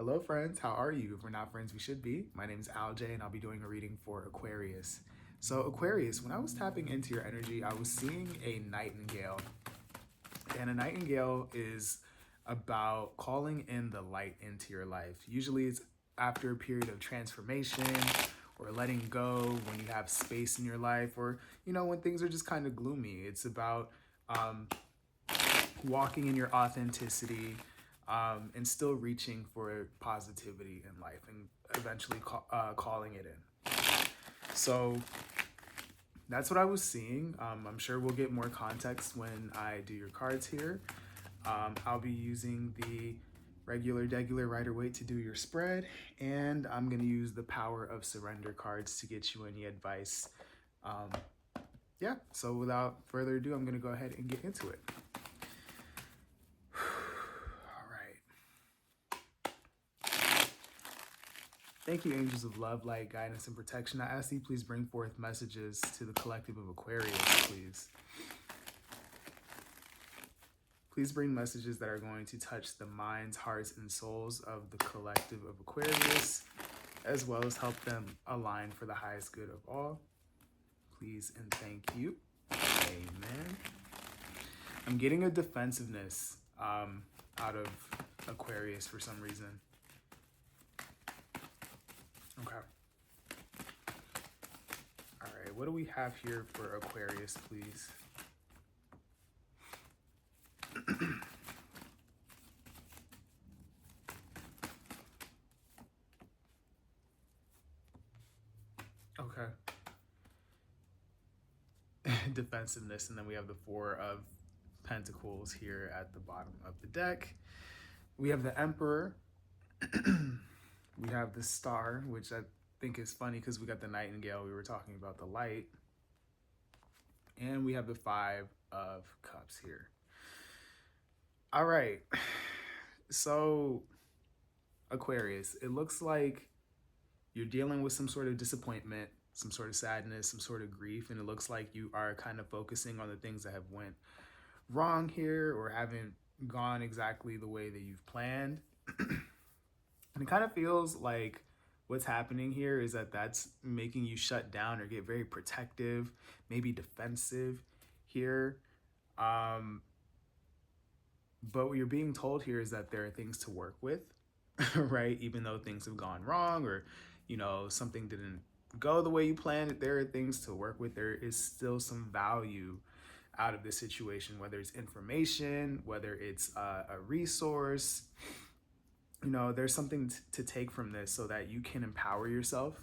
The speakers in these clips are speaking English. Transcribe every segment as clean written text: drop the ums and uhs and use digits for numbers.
Hello friends, how are you? If we're not friends, we should be. My name is ALJ and I'll be doing a reading for Aquarius. So Aquarius, when I was tapping into your energy, I was seeing a nightingale. And a nightingale is about calling in the light into your life. Usually it's after a period of transformation or letting go, when you have space in your life, or when things are just kind of gloomy. It's about walking in your authenticity, and still reaching for positivity in life and eventually calling it in. So that's what I was seeing. I'm sure we'll get more context when I do your cards here. I'll be using the regular Rider-Waite to do your spread, and I'm going to use the Power of Surrender cards to get you any advice. Yeah, so without further ado, I'm going to go ahead and get into it. Thank you, angels of love, light, guidance, and protection. I ask you please bring forth messages to the collective of Aquarius, please. Please bring messages that are going to touch the minds, hearts, and souls of the collective of Aquarius, as well as help them align for the highest good of all. Please and thank you. Amen. I'm getting a defensiveness out of Aquarius for some reason. Okay. All right, what do we have here for Aquarius, please? Okay. Defensiveness, and then we have the Four of Pentacles here at the bottom of the deck. We have the Emperor. We have the Star, which I think is funny because we got the Nightingale. We were talking about the light. And we have the Five of Cups here. All right. So, Aquarius, it looks like you're dealing with some sort of disappointment, some sort of sadness, some sort of grief, and it looks like you are kind of focusing on the things that have went wrong here or haven't gone exactly the way that you've planned. And it kind of feels like what's happening here is that that's making you shut down or get very protective, maybe defensive here. But what you're being told here is that there are things to work with, right? Even though things have gone wrong or, something didn't go the way you planned, there are things to work with. There is still some value out of this situation, whether it's information, whether it's a resource. There's something to take from this so that you can empower yourself,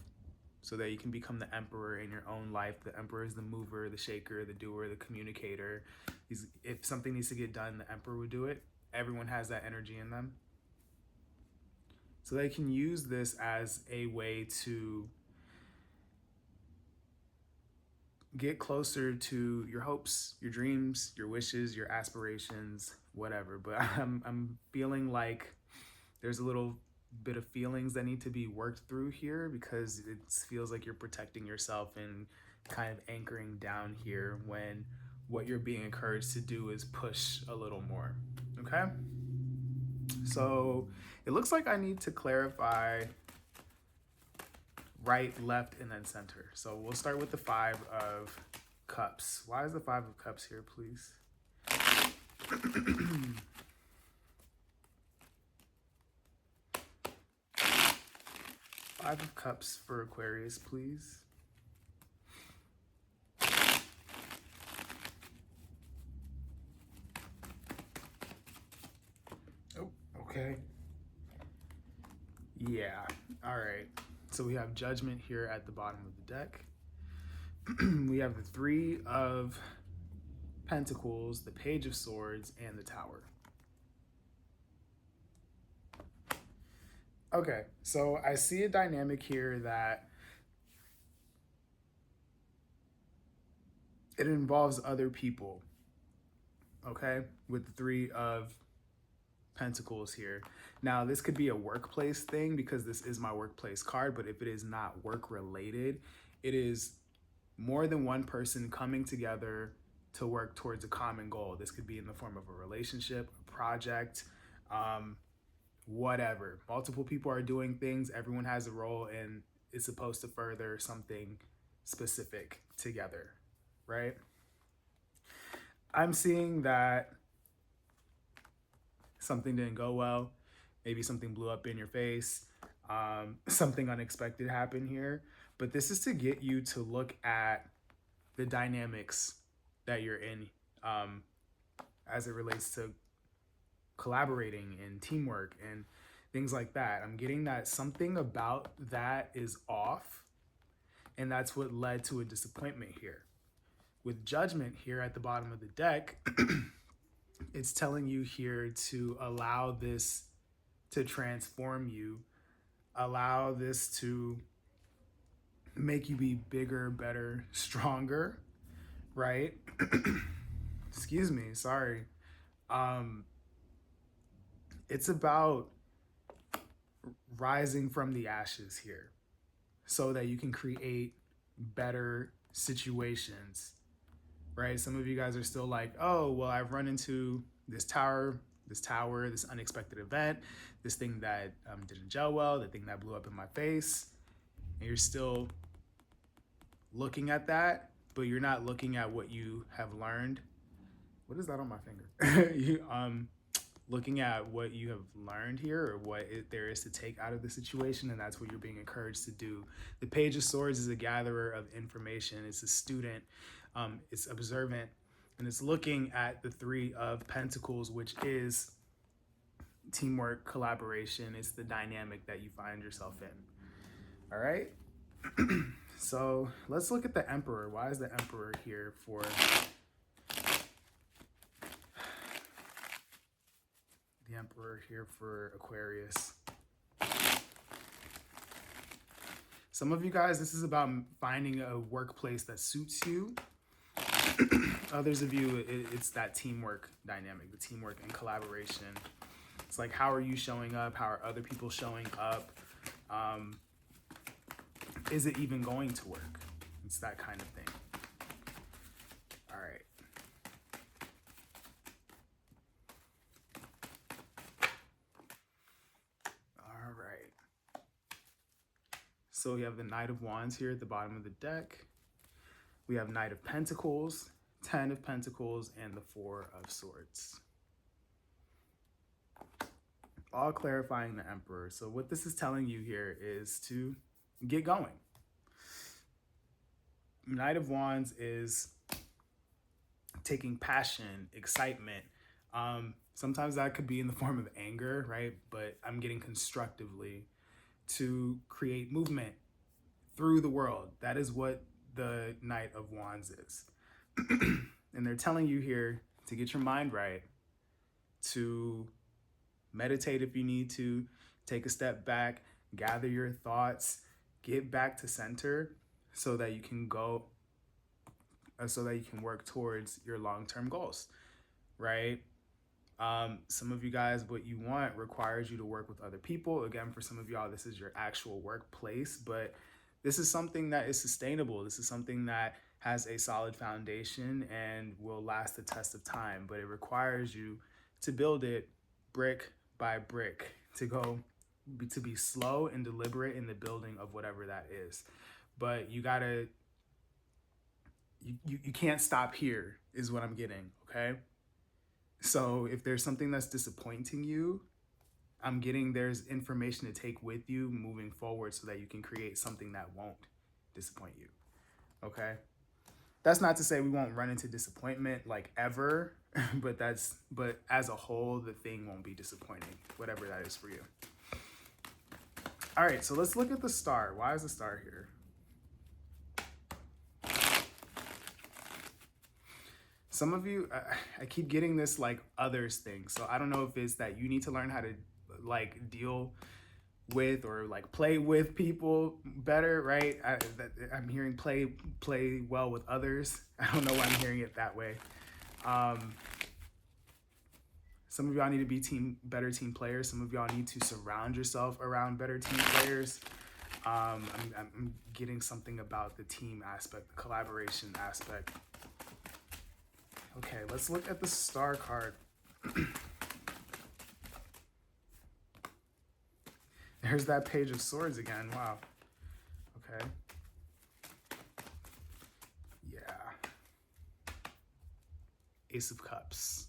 so that you can become the emperor in your own life. The emperor is the mover, the shaker, the doer, the communicator. If something needs to get done, the emperor would do it. Everyone has that energy in them. So they can use this as a way to get closer to your hopes, your dreams, your wishes, your aspirations, whatever. But I'm feeling like there's a little bit of feelings that need to be worked through here, because it feels like you're protecting yourself and kind of anchoring down here when what you're being encouraged to do is push a little more. Okay? So it looks like I need to clarify right, left, and then center. So we'll start with the Five of Cups. Why is the Five of Cups here, please? Five of Cups for Aquarius, please. Oh, okay. Yeah, all right. So we have Judgment here at the bottom of the deck. We have the Three of Pentacles, the Page of Swords, and the Tower. Okay, so I see a dynamic here that it involves other people, okay, with the Three of Pentacles here. Now, this could be a workplace thing because this is my workplace card, but if it is not work related, it is more than one person coming together to work towards a common goal. This could be in the form of a relationship, a project, whatever. Multiple people are doing things, everyone has a role, and it's supposed to further something specific together, right? I'm seeing that something didn't go well. Maybe something blew up in your face. Something unexpected happened here. But this is to get you to look at the dynamics that you're in as it relates to collaborating and teamwork and things like that. I'm getting that something about that is off, and that's what led to a disappointment here. With judgment here at the bottom of the deck, it's telling you here to allow this to transform you, allow this to make you be bigger, better, stronger, right? Excuse me, sorry. It's about rising from the ashes here so that you can create better situations, right? Some of you guys are still like, oh, well, I've run into this tower, this unexpected event, this thing that didn't gel well, the thing that blew up in my face. And you're still looking at that, but you're not looking at what you have learned. What is that on my finger? Looking at what you have learned here, or what there is to take out of the situation, and that's what you're being encouraged to do. The Page of Swords is a gatherer of information. It's a student. It's observant, and it's looking at the Three of Pentacles, which is teamwork, collaboration. It's the dynamic that you find yourself in. All right. So let's look at the Emperor. Why is the Emperor here for Aquarius? Some of you guys, this is about finding a workplace that suits you. Others of you, it's that teamwork dynamic, the teamwork and collaboration. It's like, how are you showing up? How are other people showing up? Is it even going to work? It's that kind of thing. All right. All right. So we have the Knight of Wands here at the bottom of the deck. We have Knight of Pentacles, 10 of Pentacles, and the 4 of Swords. All clarifying the Emperor. So what this is telling you here is to get going. Knight of Wands is taking passion, excitement. Sometimes that could be in the form of anger, right? But I'm getting constructively to create movement through the world. That is what the Knight of Wands is. And they're telling you here to get your mind right, to meditate if you need to, take a step back, gather your thoughts, get back to center so that you can work towards your long-term goals, right? Some of you guys, what you want requires you to work with other people. Again, for some of y'all, this is your actual workplace, but this is something that is sustainable. This is something that has a solid foundation and will last the test of time, but it requires you to build it brick by brick, to be slow and deliberate in the building of whatever that is. But you can't stop here is what I'm getting, okay? So if there's something that's disappointing you, I'm getting there's information to take with you moving forward so that you can create something that won't disappoint you, okay? That's not to say we won't run into disappointment like ever, but as a whole, the thing won't be disappointing, whatever that is for you. All right, so let's look at the Star. Why is the Star here? Some of you, I keep getting this like others thing. So I don't know if it's that you need to learn how to like deal with or like play with people better, right? I'm hearing play well with others. I don't know why I'm hearing it that way. Some of y'all need to be better team players. Some of y'all need to surround yourself around better team players. I'm getting something about the team aspect, the collaboration aspect. Okay, let's look at the Star card. There's that Page of Swords again. Wow. Okay. Yeah. Ace of Cups.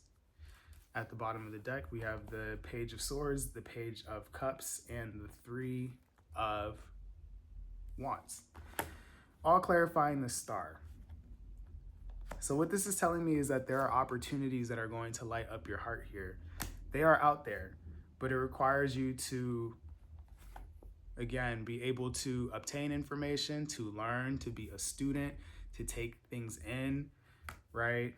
At the bottom of the deck, we have the Page of Swords, the Page of Cups, and the Three of Wands. All clarifying the Star. So what this is telling me is that there are opportunities that are going to light up your heart here. They are out there, but it requires you to, again, be able to obtain information, to learn, to be a student, to take things in, right?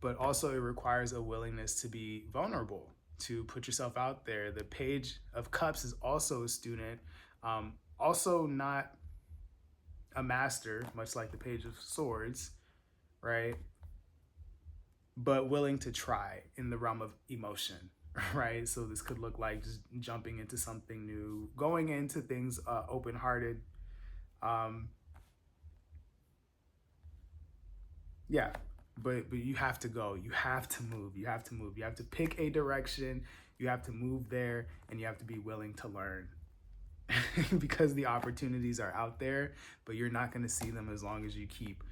But also it requires a willingness to be vulnerable, to put yourself out there. The Page of Cups is also a student, also not a master, much like the Page of Swords, right? But willing to try in the realm of emotion, right? So this could look like just jumping into something new, going into things open-hearted. Yeah, but you have to go. You have to move. You have to move. You have to pick a direction. You have to move there, and you have to be willing to learn. Because the opportunities are out there, but you're not going to see them as long as you keep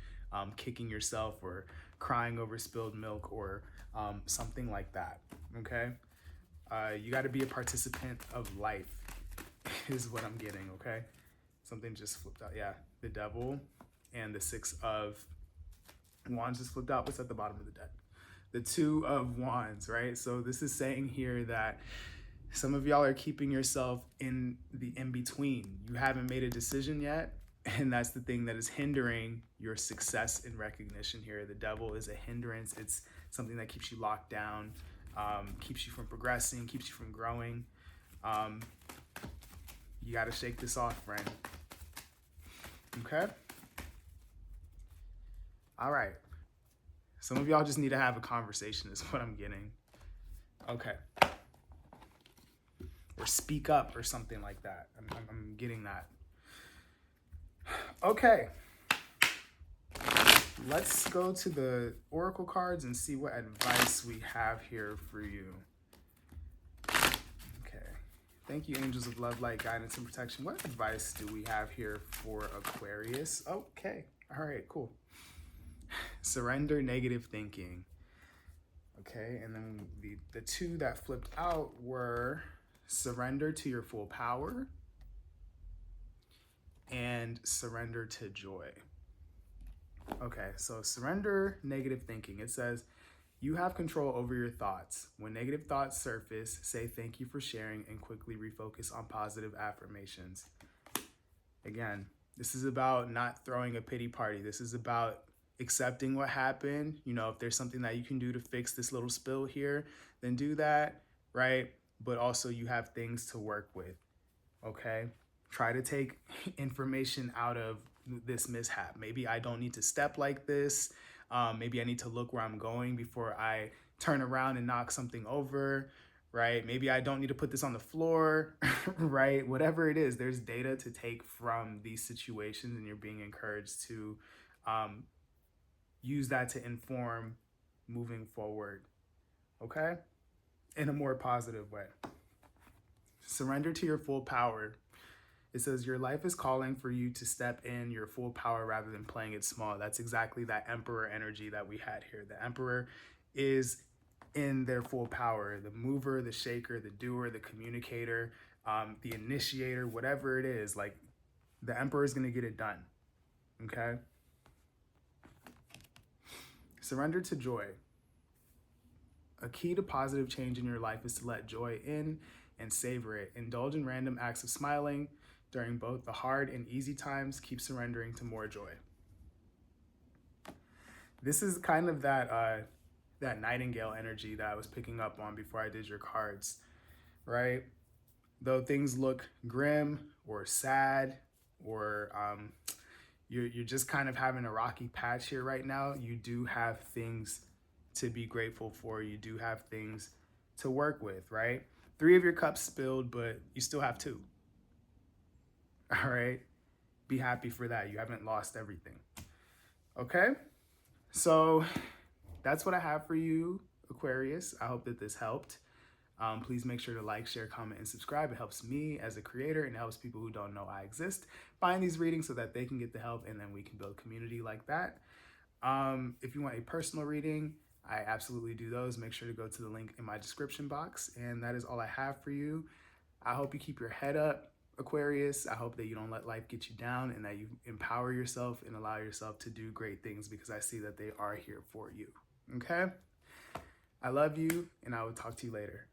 kicking yourself or crying over spilled milk or something like that. Okay, you got to be a participant of life is what I'm getting. Okay, something just flipped out. Yeah, the Devil and the Six of Wands just flipped out. What's at the bottom of the deck? The Two of Wands, right? So this is saying here that some of y'all are keeping yourself in the in-between. You haven't made a decision yet, and that's the thing that is hindering your success and recognition here. The Devil is a hindrance. It's something that keeps you locked down, keeps you from progressing, keeps you from growing. You got to shake this off, friend. Okay? All right. Some of y'all just need to have a conversation is what I'm getting. Okay. Or speak up or something like that. I'm getting that. Okay. Let's go to the Oracle cards and see what advice we have here for you. Okay. Thank you, angels of love, light, guidance, and protection. What advice do we have here for Aquarius? Okay. All right, cool. Surrender negative thinking. Okay, and then the two that flipped out were surrender to your full power and surrender to joy. Okay, so surrender negative thinking. It says, you have control over your thoughts. When negative thoughts surface, say thank you for sharing and quickly refocus on positive affirmations. Again, this is about not throwing a pity party. This is about accepting what happened. You know, if there's something that you can do to fix this little spill here, then do that, right? But also you have things to work with, okay? Try to take information out of this mishap. Maybe I don't need to step like this. Maybe I need to look where I'm going before I turn around and knock something over, right? Maybe I don't need to put this on the floor, right? Whatever it is, there's data to take from these situations, and you're being encouraged to use that to inform moving forward, okay? In a more positive way. Surrender to your full power. It says your life is calling for you to step in your full power rather than playing it small. That's exactly that Emperor energy that we had here. The Emperor is in their full power. The mover, the shaker, the doer, the communicator, the initiator, whatever it is, like the Emperor is going to get it done, okay? Surrender to joy. A key to positive change in your life is to let joy in and savor it. Indulge in random acts of smiling during both the hard and easy times. Keep surrendering to more joy. This is kind of that nightingale energy that I was picking up on before I did your cards, right? Though things look grim or sad or you're just kind of having a rocky patch here right now, you do have things to be grateful for. You do have things to work with, right? 3 of your cups spilled, but you still have 2. All right? Be happy for that. You haven't lost everything. Okay? So that's what I have for you, Aquarius. I hope that this helped. Please make sure to like, share, comment, and subscribe. It helps me as a creator and helps people who don't know I exist find these readings so that they can get the help, and then we can build community like that. If you want a personal reading, I absolutely do those. Make sure to go to the link in my description box. And that is all I have for you. I hope you keep your head up, Aquarius. I hope that you don't let life get you down and that you empower yourself and allow yourself to do great things, because I see that they are here for you. Okay? I love you, and I will talk to you later.